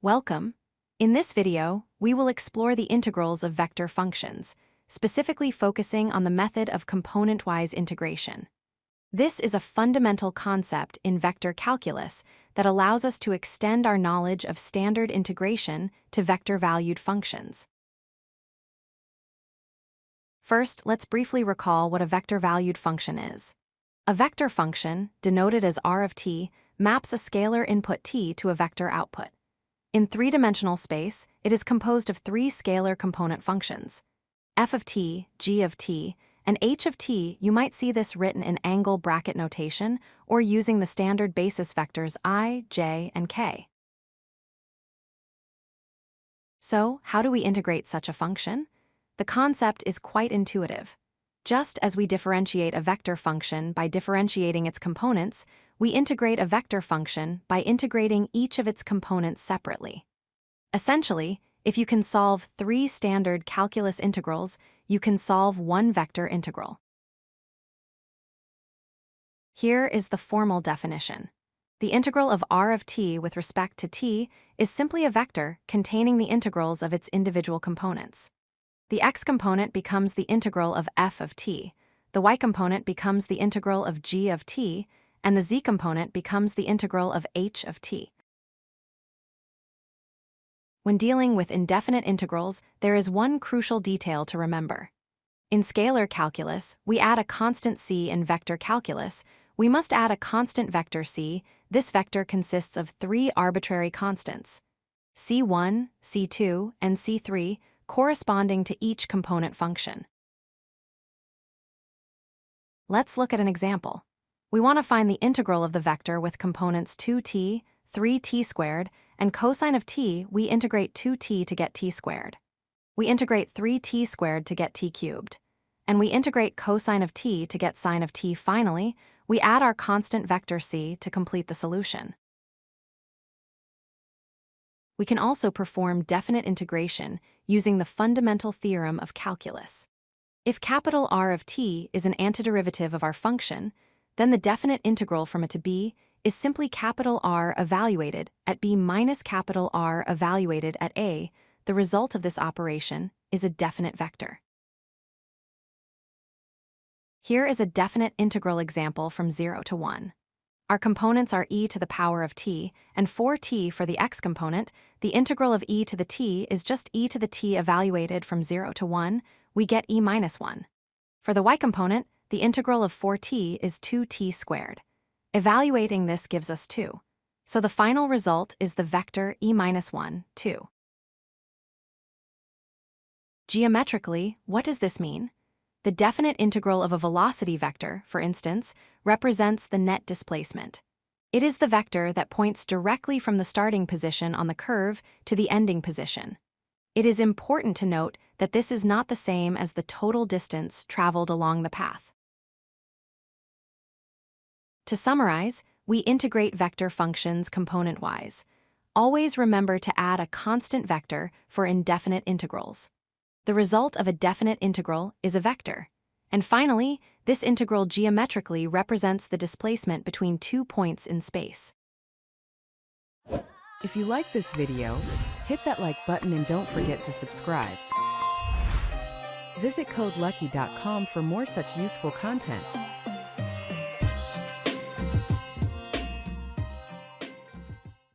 Welcome. In this video, we will explore the integrals of vector functions, specifically focusing on the method of component-wise integration. This is a fundamental concept in vector calculus that allows us to extend our knowledge of standard integration to vector-valued functions. First, let's briefly recall what a vector-valued function is. A vector function, denoted as r of t, maps a scalar input t to a vector output. In three-dimensional space, it is composed of three scalar component functions: f of t, g of t, and h of t. You might see this written in angle bracket notation or using the standard basis vectors I, j, and k. So, how do we integrate such a function? The concept is quite intuitive. Just as we differentiate a vector function by differentiating its components, we integrate a vector function by integrating each of its components separately. Essentially, if you can solve three standard calculus integrals, you can solve one vector integral. Here is the formal definition. The integral of r of t with respect to t is simply a vector containing the integrals of its individual components. The x component becomes the integral of f of t, the y component becomes the integral of g of t, and the z component becomes the integral of h of t. When dealing with indefinite integrals, there is one crucial detail to remember. In scalar calculus, we add a constant c. In vector calculus, we must add a constant vector c. This vector consists of three arbitrary constants: c1, c2, and c3, corresponding to each component function. Let's look at an example. We want to find the integral of the vector with components 2t, 3t squared, and cosine of t. We integrate 2t to get t squared. We integrate 3t squared to get t cubed. And we integrate cosine of t to get sine of t. Finally, we add our constant vector c to complete the solution. We can also perform definite integration using the fundamental theorem of calculus. If capital R of t is an antiderivative of our function, then the definite integral from a to b is simply capital R evaluated at b minus capital R evaluated at a. The result of this operation is a definite vector. Here is a definite integral example from 0 to 1. Our components are e to the power of t, and for t for the x component, the integral of e to the t is just e to the t evaluated from 0 to 1, we get e minus 1. For the y component, the integral of 4t is 2t squared. Evaluating this gives us 2. So the final result is the vector e minus 1, 2. Geometrically, what does this mean? The definite integral of a velocity vector, for instance, represents the net displacement. It is the vector that points directly from the starting position on the curve to the ending position. It is important to note that this is not the same as the total distance traveled along the path. To summarize, we integrate vector functions component-wise. Always remember to add a constant vector for indefinite integrals. The result of a definite integral is a vector. And finally, this integral geometrically represents the displacement between 2 points in space. If you like this video, hit that like button and don't forget to subscribe. Visit codelucky.com for more such useful content.